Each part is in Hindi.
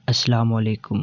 अस्सलाम वालेकुम।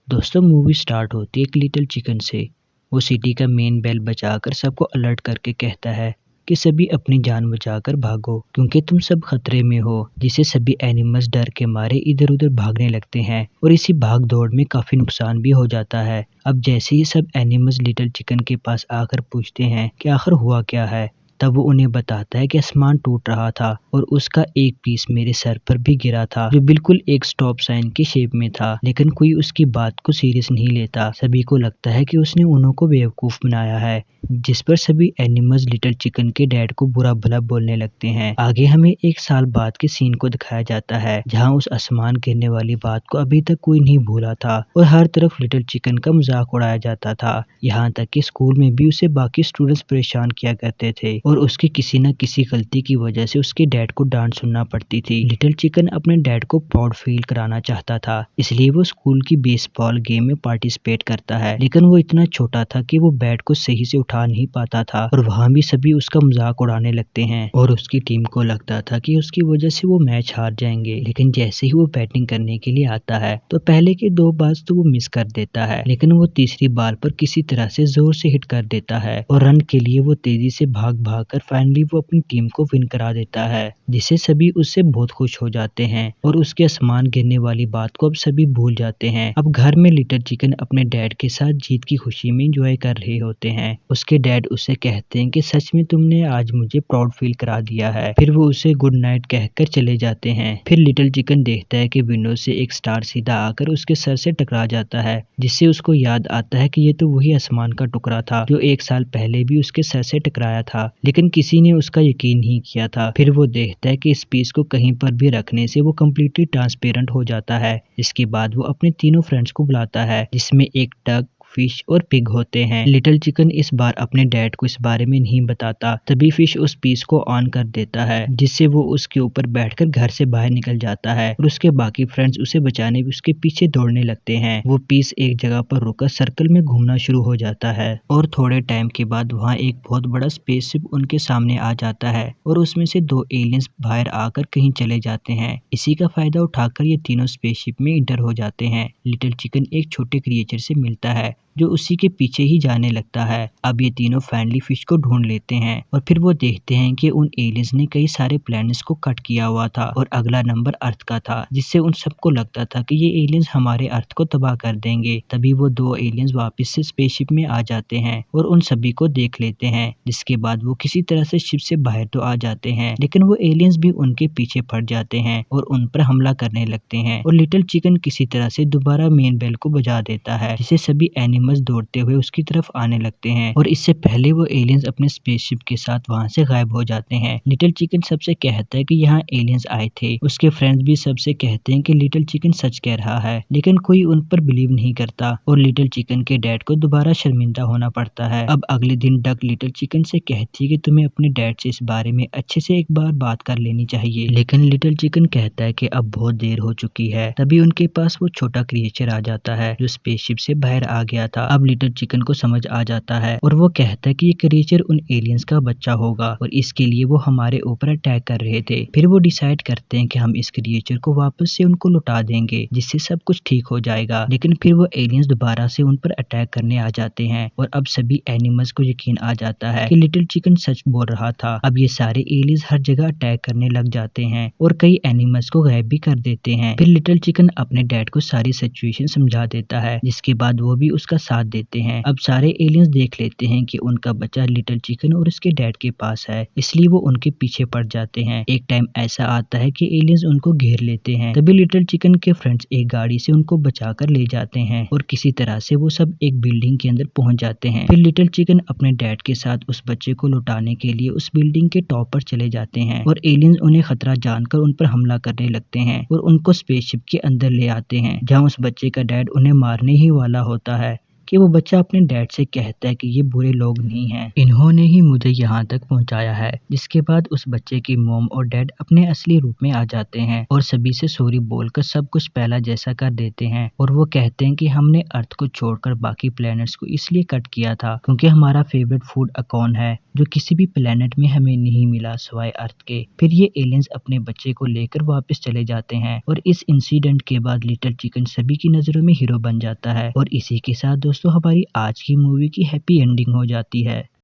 दोस्तों, मूवी स्टार्ट होती है एक लिटिल चिकन से। वो सिटी का मेन बेल बजाकर सबको अलर्ट करके कहता है कि सभी अपनी जान बचाकर भागो क्योंकि तुम सब खतरे में हो। जिसे सभी एनिमल्स डर के मारे इधर उधर भागने लगते हैं और इसी भाग दौड़ में काफी नुकसान भी हो जाता है। अब जैसे ही सब एनिमल्स लिटिल चिकन के पास आकर पूछते हैं कि आखिर हुआ क्या है, तब वो उन्हें बताता है कि आसमान टूट रहा था और उसका एक पीस मेरे सर पर भी गिरा था, जो बिल्कुल एक स्टॉप साइन के शेप में था। लेकिन कोई उसकी बात को सीरियस नहीं लेता। सभी को लगता है कि उसने उन्हों को बेवकूफ बनाया है, जिस पर सभी एनिमल्स लिटिल चिकन के डैड को बुरा भला बोलने लगते हैं। आगे हमें एक साल बाद के सीन को दिखाया जाता है, जहाँ उस आसमान गिरने वाली बात को अभी तक कोई नहीं भूला था और हर तरफ लिटिल चिकन का मजाक उड़ाया जाता था। यहाँ तक कि स्कूल में भी उसे बाकी स्टूडेंट्स परेशान किया करते थे और उसकी किसी न किसी गलती की वजह से उसके डैड को डांट सुनना पड़ती थी। लिटिल चिकन अपने डैड को प्राउड फील कराना चाहता था, इसलिए वो स्कूल की बेसबॉल गेम में पार्टिसिपेट करता है। लेकिन वो इतना छोटा था कि वो बैट को सही से उठा नहीं पाता था और वहाँ भी सभी उसका मजाक उड़ाने लगते हैं और उसकी टीम को लगता था कि उसकी वजह से वो मैच हार जाएंगे। लेकिन जैसे ही वो बैटिंग करने के लिए आता है तो पहले के 2 बाल्स तो वो मिस कर देता है, लेकिन वो तीसरी बाल पर किसी तरह से जोर से हिट कर देता है और रन के लिए वो तेजी से भाग भाग कर फाइनली वो अपनी टीम को विन करा देता है, जिससे सभी उससे बहुत खुश हो जाते हैं और उसके आसमान गिरने वाली बात को अब सभी भूल जाते हैं। अब घर में लिटिल चिकन अपने डैड के साथ जीत की खुशी में एंजॉय कर रहे होते हैं। उसके डैड उसे कहते हैं कि सच में तुमने आज मुझे प्राउड फील करा दिया है। फिर वो उसे गुड नाइट कहकर चले जाते हैं। फिर लिटिल चिकन देखता है कि विंडो से एक स्टार सीधा आकर उसके सर से टकरा जाता है, जिससे उसको याद आता है कि ये तो वही आसमान का टुकड़ा था जो 1 साल पहले भी उसके सर से टकराया था, लेकिन किसी ने उसका यकीन नहीं किया था। फिर वो देखता है कि इस पीस को कहीं पर भी रखने से वो कम्प्लीटली ट्रांसपेरेंट हो जाता है। इसके बाद वो अपने तीनों फ्रेंड्स को बुलाता है, जिसमें एक डक, फिश और पिग होते हैं। लिटिल चिकन इस बार अपने डैड को इस बारे में नहीं बताता। तभी फिश उस पीस को ऑन कर देता है, जिससे वो उसके ऊपर बैठकर घर से बाहर निकल जाता है और उसके बाकी फ्रेंड्स उसे बचाने भी उसके पीछे दौड़ने लगते हैं। वो पीस एक जगह पर रुककर सर्कल में घूमना शुरू हो जाता है और थोड़े टाइम के बाद वहाँ एक बहुत बड़ा स्पेसशिप उनके सामने आ जाता है और उसमें से 2 एलियंस बाहर आकर कहीं चले जाते हैं। इसी का फायदा उठाकर ये तीनों स्पेसशिप में इंटर हो जाते हैं। लिटिल चिकन एक छोटे क्रिएचर से मिलता है जो उसी के पीछे ही जाने लगता है। अब ये तीनों फाइनली फिश को ढूंढ लेते हैं और फिर वो देखते हैं कि उन एलियंस ने कई सारे प्लैनेट्स को कट किया हुआ था और अगला नंबर अर्थ का था, जिससे उन सबको लगता था कि ये एलियंस हमारे अर्थ को तबाह कर देंगे। तभी वो 2 एलियंस वापस से स्पेसशिप में आ जाते हैं और उन सभी को देख लेते हैं, जिसके बाद वो किसी तरह से शिप से बाहर तो आ जाते हैं, लेकिन वो एलियंस भी उनके पीछे पड़ जाते हैं और उन पर हमला करने लगते हैं और लिटिल चिकन किसी तरह से दोबारा मेन बेल को बजा देता है, जिससे सभी एनिमल्स दौड़ते हुए उसकी तरफ आने लगते हैं और इससे पहले वो एलियंस अपने स्पेसशिप के साथ वहां से गायब हो जाते हैं। लिटिल चिकन सबसे कहता है कि यहाँ एलियंस आए थे। उसके फ्रेंड्स भी सबसे कहते हैं कि लिटिल चिकन सच कह रहा है, लेकिन कोई उन पर बिलीव नहीं करता और लिटिल चिकन के डैड को दोबारा शर्मिंदा होना पड़ता है। अब अगले दिन डक लिटिल चिकन से कहती है कि तुम्हें अपने डैड से इस बारे में अच्छे से एक बार बात कर लेनी चाहिए, लेकिन लिटिल चिकन कहता है कि अब बहुत देर हो चुकी है। तभी उनके पास वो छोटा क्रिएचर आ जाता है जो स्पेसशिप से बाहर आ गया था। अब लिटिल चिकन को समझ आ जाता है और वो कहता है कि ये क्रिएचर उन एलियंस का बच्चा होगा और इसके लिए वो हमारे ऊपर अटैक कर रहे थे। फिर वो डिसाइड करते हैं कि हम इस क्रिएचर को वापस से उनको लौटा देंगे, जिससे सब कुछ ठीक हो जाएगा। लेकिन फिर वो एलियंस दोबारा से उन पर अटैक करने आ जाते हैं और अब सभी एनिमल्स को यकीन आ जाता है कि लिटिल चिकन सच बोल रहा था। अब ये सारे एलियंस हर जगह अटैक करने लग जाते हैं और कई एनिमल्स को गायब भी कर देते हैं। फिर लिटिल चिकन अपने डैड को सारी सिचुएशन समझा देता है, जिसके बाद वो भी उसका साथ देते हैं। अब सारे एलियंस देख लेते हैं कि उनका बच्चा लिटिल चिकन और उसके डैड के पास है, इसलिए वो उनके पीछे पड़ जाते हैं। एक टाइम ऐसा आता है कि एलियंस उनको घेर लेते हैं। तभी लिटिल चिकन के फ्रेंड्स एक गाड़ी से उनको बचाकर ले जाते हैं और किसी तरह से वो सब एक बिल्डिंग के अंदर पहुंच जाते हैं। फिर लिटिल चिकन अपने डैड के साथ उस बच्चे को लुटाने के लिए उस बिल्डिंग के टॉप पर चले जाते हैं और एलियंस उन्हें खतरा जानकर उन पर हमला करने लगते हैं और उनको स्पेसशिप के अंदर ले आते हैं, जहाँ उस बच्चे का डैड उन्हें मारने ही वाला होता है कि वो बच्चा अपने डैड से कहता है कि ये बुरे लोग नहीं हैं, इन्होंने ही मुझे यहाँ तक पहुँचाया है। जिसके बाद उस बच्चे की मॉम और डैड अपने असली रूप में आ जाते हैं और सभी से सॉरी बोलकर सब कुछ पहला जैसा कर देते हैं और वो कहते हैं कि हमने अर्थ को छोड़कर बाकी प्लैनेट्स को इसलिए कट किया था क्योंकि हमारा फेवरेट फूड अकॉर्न है जो किसी भी प्लेनेट में हमें नहीं मिला सिवाय अर्थ के। फिर ये एलियंस अपने बच्चे को लेकर वापस चले जाते हैं और इस इंसिडेंट के बाद लिटिल चिकन सभी की नजरों में हीरो बन जाता है। और इसी के साथ दोस्तों हमारी आज की मूवी की हैप्पी एंडिंग हो जाती है।